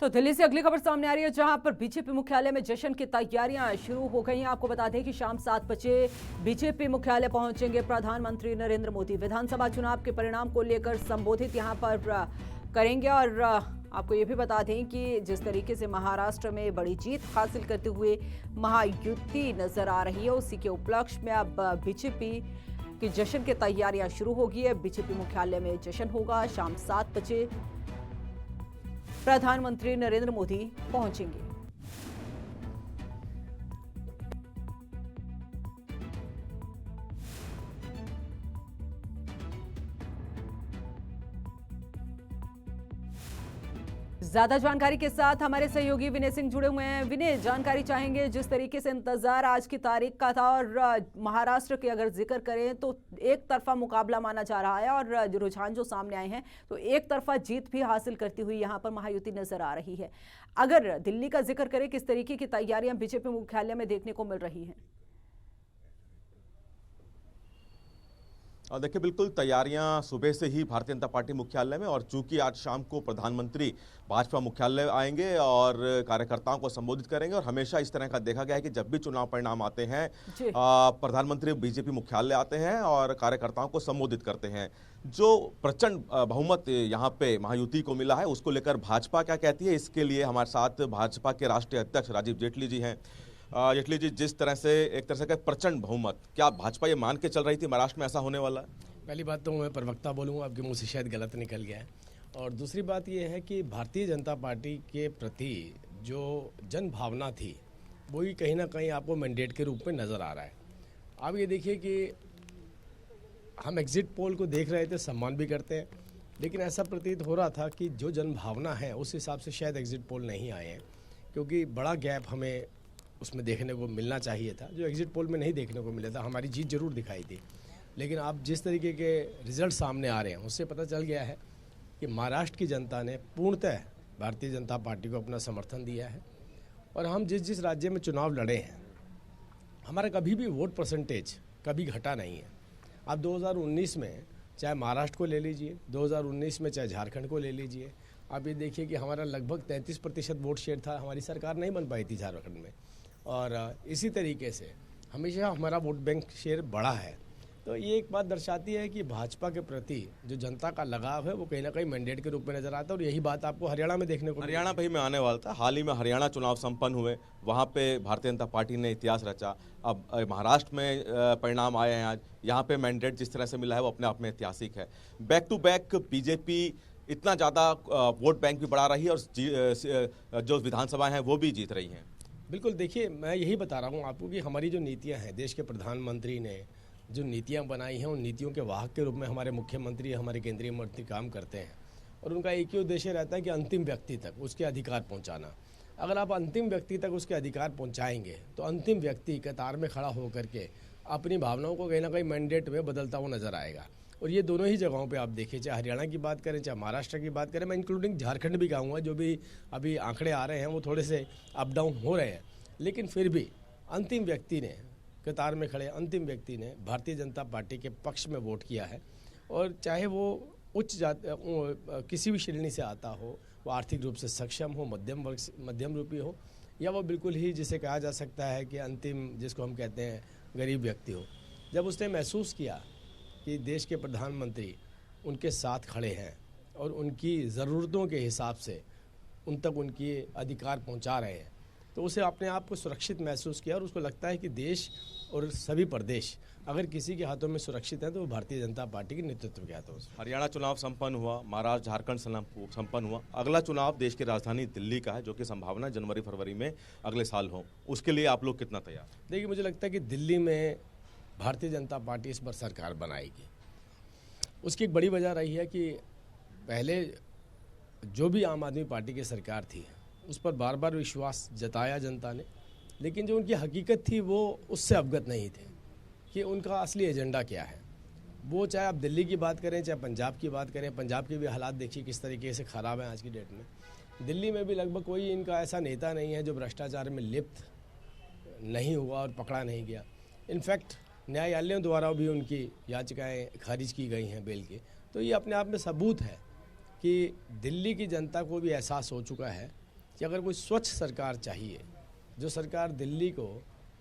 तो दिल्ली से अगली खबर सामने आ रही है, जहां पर बीजेपी मुख्यालय में जश्न की तैयारियां शुरू हो गई हैं। आपको बता दें कि शाम 7 बजे बीजेपी मुख्यालय पहुंचेंगे प्रधानमंत्री नरेंद्र मोदी। विधानसभा चुनाव के परिणाम को लेकर संबोधित यहां पर करेंगे। और आपको ये भी बता दें कि जिस तरीके से महाराष्ट्र में बड़ी जीत हासिल करते हुए महायुति नजर आ रही है, उसी के उपलक्ष्य में अब बीजेपी की जश्न की तैयारियां शुरू होगी है। बीजेपी मुख्यालय में जश्न होगा। शाम 7 बजे प्रधानमंत्री नरेंद्र मोदी पहुंचेंगे। ज्यादा जानकारी के साथ हमारे सहयोगी विनय सिंह जुड़े हुए हैं। विनय, जानकारी चाहेंगे, जिस तरीके से इंतजार आज की तारीख का था और महाराष्ट्र के अगर जिक्र करें तो एक तरफा मुकाबला माना जा रहा है और रुझान जो सामने आए हैं तो एक तरफा जीत भी हासिल करती हुई यहां पर महायुति नजर आ रही है। अगर दिल्ली का जिक्र करें, किस तरीके की तैयारियां बीजेपी मुख्यालय में देखने को मिल रही हैं? देखिए, बिल्कुल तैयारियां सुबह से ही भारतीय जनता पार्टी मुख्यालय में, और चूंकि आज शाम को प्रधानमंत्री भाजपा मुख्यालय आएंगे और कार्यकर्ताओं को संबोधित करेंगे, और हमेशा इस तरह का देखा गया है कि जब भी चुनाव परिणाम आते हैं प्रधानमंत्री बीजेपी मुख्यालय आते हैं और कार्यकर्ताओं को संबोधित करते हैं। जो प्रचंड बहुमत यहाँ पे महायुति को मिला है, उसको लेकर भाजपा क्या कहती है, इसके लिए हमारे साथ भाजपा के राष्ट्रीय अध्यक्ष राजीव जेटली जी हैं। जेटली जी, जिस तरह से एक तरह से प्रचंड बहुमत, क्या भाजपा ये मान के चल रही थी महाराष्ट्र में ऐसा होने वाला है? पहली बात तो मैं प्रवक्ता बोलूँगा, आपके मुंह से शायद गलत निकल गया है। और दूसरी बात ये है कि भारतीय जनता पार्टी के प्रति जो जन भावना थी वो ही कहीं ना कहीं आपको मैंडेट के रूप में नज़र आ रहा है। आप ये देखिए कि हम एग्जिट पोल को देख रहे थे, सम्मान भी करते हैं, लेकिन ऐसा प्रतीत हो रहा था कि जो जन भावना है उस हिसाब से शायद एग्जिट पोल नहीं आए हैं, क्योंकि बड़ा गैप हमें उसमें देखने को मिलना चाहिए था, जो एग्जिट पोल में नहीं देखने को मिला था। हमारी जीत जरूर दिखाई थी, लेकिन आप जिस तरीके के रिजल्ट सामने आ रहे हैं उससे पता चल गया है कि महाराष्ट्र की जनता ने पूर्णतः भारतीय जनता पार्टी को अपना समर्थन दिया है। और हम जिस राज्य में चुनाव लड़े हैं, हमारा कभी भी वोट परसेंटेज कभी घटा नहीं है। आप 2019 में चाहे महाराष्ट्र को ले लीजिए, 2019 में चाहे झारखंड को ले लीजिए, आप ये देखिए कि हमारा लगभग 33% वोट शेयर था। हमारी सरकार नहीं बन पाई थी झारखंड में, और इसी तरीके से हमेशा हमारा वोट बैंक शेयर बढ़ा है। तो ये एक बात दर्शाती है कि भाजपा के प्रति जो जनता का लगाव है वो कहीं ना कहीं मैंडेट के रूप में नजर आता है, और यही बात आपको हरियाणा में देखने को। हरियाणा पे ही मैं आने वाला था। हाल ही में हरियाणा चुनाव संपन्न हुए, वहाँ पे भारतीय जनता पार्टी ने इतिहास रचा। अब महाराष्ट्र में परिणाम आए हैं आज, यहाँ पे मैंडेट जिस तरह से मिला है वो अपने आप में ऐतिहासिक है। बैक टू बैक बीजेपी इतना ज़्यादा वोट बैंक भी बढ़ा रही है और जो विधानसभाएं हैं वो भी जीत रही हैं। बिल्कुल, देखिए मैं यही बता रहा हूँ आपको कि हमारी जो नीतियाँ हैं, देश के प्रधानमंत्री ने जो नीतियाँ बनाई हैं, उन नीतियों के वाहक के रूप में हमारे मुख्यमंत्री, हमारे केंद्रीय मंत्री काम करते हैं, और उनका एक ही उद्देश्य रहता है कि अंतिम व्यक्ति तक उसके अधिकार पहुँचाना। अगर आप अंतिम व्यक्ति तक उसके अधिकार पहुँचाएंगे तो अंतिम व्यक्ति कतार में खड़ा होकर के अपनी भावनाओं को कहीं ना कहीं मैंडेट में बदलता हुआ नजर आएगा। और ये दोनों ही जगहों पे आप देखिए, चाहे हरियाणा की बात करें चाहे महाराष्ट्र की बात करें, मैं इंक्लूडिंग झारखंड भी कहूँगा, जो भी अभी आंकड़े आ रहे हैं वो थोड़े से अप डाउन हो रहे हैं, लेकिन फिर भी अंतिम व्यक्ति ने, कतार में खड़े अंतिम व्यक्ति ने भारतीय जनता पार्टी के पक्ष में वोट किया है। और चाहे वो उच्च जाति किसी भी श्रेणी से आता हो, वो आर्थिक रूप से सक्षम हो, मध्यम रूपी हो, या वो बिल्कुल ही जिसे कहा जा सकता है कि अंतिम, जिसको हम कहते हैं गरीब व्यक्ति हो, जब उसने महसूस किया कि देश के प्रधानमंत्री उनके साथ खड़े हैं और उनकी ज़रूरतों के हिसाब से उन तक उनकी अधिकार पहुंचा रहे हैं, तो उसे अपने आप को सुरक्षित महसूस किया। और उसको लगता है कि देश और सभी प्रदेश अगर किसी के हाथों में सुरक्षित है तो वो भारतीय जनता पार्टी के नेतृत्व के हाथों से। हरियाणा चुनाव संपन्न हुआ, महाराष्ट्र झारखंड संपन्न हुआ, अगला चुनाव देश की राजधानी दिल्ली का है, जो कि संभावना जनवरी फरवरी में अगले साल हो। उसके लिए आप लोग कितना तैयार? देखिए, मुझे लगता है कि दिल्ली में भारतीय जनता पार्टी इस बार सरकार बनाएगी। उसकी एक बड़ी वजह रही है कि पहले जो भी आम आदमी पार्टी की सरकार थी उस पर बार बार विश्वास जताया जनता ने, लेकिन जो उनकी हकीकत थी वो उससे अवगत नहीं थे कि उनका असली एजेंडा क्या है। वो चाहे आप दिल्ली की बात करें चाहे पंजाब की बात करें, पंजाब के भी हालात देखिए किस तरीके से ख़राब हैं आज की डेट में। दिल्ली में भी लगभग कोई इनका ऐसा नेता नहीं है जो भ्रष्टाचार में लिप्त नहीं हुआ और पकड़ा नहीं गया। इनफैक्ट न्यायालयों द्वारा भी उनकी याचिकाएं खारिज की गई हैं बेल की। तो ये अपने आप में सबूत है कि दिल्ली की जनता को भी एहसास हो चुका है कि अगर कोई स्वच्छ सरकार चाहिए, जो सरकार दिल्ली को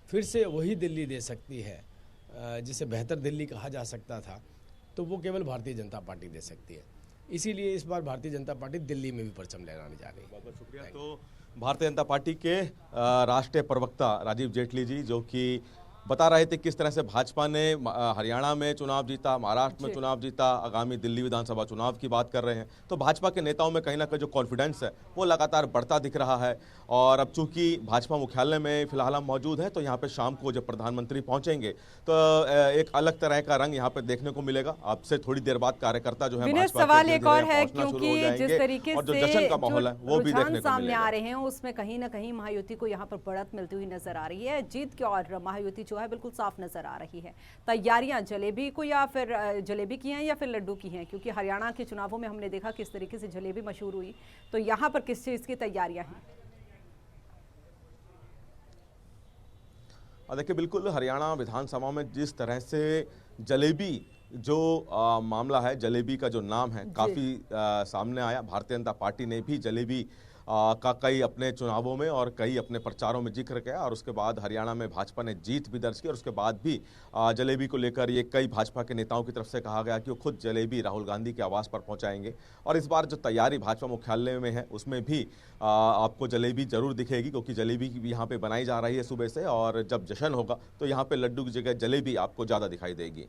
फिर से वही दिल्ली दे सकती है जिसे बेहतर दिल्ली कहा जा सकता था, तो वो केवल भारतीय जनता पार्टी दे सकती है। इसीलिए इस बार भारतीय जनता पार्टी दिल्ली में भी परचम लहराने जा रही है। बहुत बहुत शुक्रिया। तो भारतीय जनता पार्टी के राष्ट्रीय प्रवक्ता राजीव जेटली जी, जो कि बता रहे थे किस तरह से भाजपा ने हरियाणा में चुनाव जीता, महाराष्ट्र में चुनाव जीता, आगामी दिल्ली विधानसभा चुनाव की बात कर रहे हैं। तो भाजपा के नेताओं में कहीं ना कहीं जो कॉन्फिडेंस है वो लगातार बढ़ता दिख रहा है। और अब चूंकि भाजपा मुख्यालय में फिलहाल हम मौजूद हैं, तो यहाँ पे शाम को जब प्रधानमंत्री पहुंचेंगे तो एक अलग तरह का रंग यहाँ पे देखने को मिलेगा। अब से थोड़ी देर बाद कार्यकर्ता जो है भाजपा सवाल के एक और है, पहुंचना शुरू हो क्योंकि जिस जाएंगे तरीके और जो से जश्न का माहौल है वो भी देखने रुझान को सामने मिलेगा। आ रहे हैं, उसमें कहीं ना कहीं महायुति को यहाँ पर बढ़त मिलती हुई नजर आ रही है। जीत की और महायुति जो है बिल्कुल साफ नजर आ रही है। तैयारियां जलेबी को या फिर जलेबी की हैं या फिर लड्डू की हैं, क्योंकि हरियाणा के चुनावों में हमने देखा किस तरीके से जलेबी मशहूर हुई, तो यहाँ पर किस चीज की तैयारियां हैं? देखिए, बिल्कुल हरियाणा विधानसभा में जिस तरह से जलेबी जो मामला है, जलेबी का जो नाम है काफ़ी सामने आया। भारतीय जनता पार्टी ने भी जलेबी का कई अपने चुनावों में और कई अपने प्रचारों में जिक्र किया, और उसके बाद हरियाणा में भाजपा ने जीत भी दर्ज की। और उसके बाद भी जलेबी को लेकर ये कई भाजपा के नेताओं की तरफ से कहा गया कि वो खुद जलेबी राहुल गांधी के आवास पर पहुंचाएंगे। और इस बार जो तैयारी भाजपा मुख्यालय में है उसमें भी आपको जलेबी जरूर दिखेगी, क्योंकि जलेबी भी यहाँ पे बनाई जा रही है सुबह से। और जब जश्न होगा तो यहाँ पे लड्डू की जगह जलेबी आपको ज़्यादा दिखाई देगी।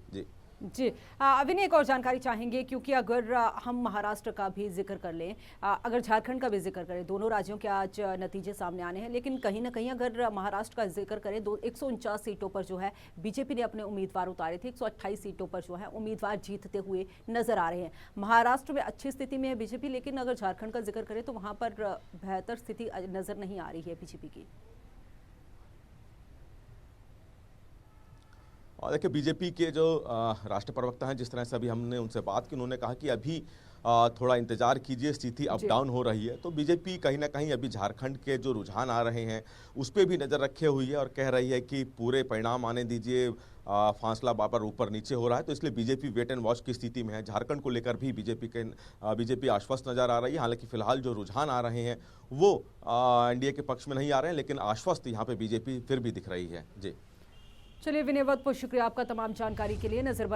जी अविन, एक और जानकारी चाहेंगे, क्योंकि अगर हम महाराष्ट्र का भी जिक्र कर लें, अगर झारखंड का भी जिक्र करें, दोनों राज्यों के आज नतीजे सामने आने हैं, लेकिन कहीं ना कहीं अगर महाराष्ट्र का जिक्र करें, 149 सीटों पर जो है बीजेपी ने अपने उम्मीदवार उतारे थे। 128 सीटों पर जो है उम्मीदवार जीतते हुए नजर आ रहे हैं। महाराष्ट्र में अच्छी स्थिति में है बीजेपी, लेकिन अगर झारखंड का जिक्र करें तो वहां पर बेहतर स्थिति नजर नहीं आ रही है बीजेपी की। और देखिए, बीजेपी के जो राष्ट्रीय प्रवक्ता हैं, जिस तरह से अभी हमने उनसे बात की, उन्होंने कहा कि अभी थोड़ा इंतजार कीजिए, स्थिति अप डाउन हो रही है। तो बीजेपी कहीं ना कहीं अभी झारखंड के जो रुझान आ रहे हैं उस पर भी नज़र रखे हुई है और कह रही है कि पूरे परिणाम आने दीजिए, फासला बार ऊपर नीचे हो रहा है। तो इसलिए बीजेपी वेट एंड वॉच की स्थिति में है। झारखंड को लेकर भी बीजेपी आश्वस्त नजर आ रही है। हालांकि फिलहाल जो रुझान आ रहे हैं वो एनडीए के पक्ष में नहीं आ रहे हैं, लेकिन आश्वस्त यहाँ पे बीजेपी फिर भी दिख रही है। जी चलिए विनय, बहुत बहुत शुक्रिया आपका तमाम जानकारी के लिए। नजर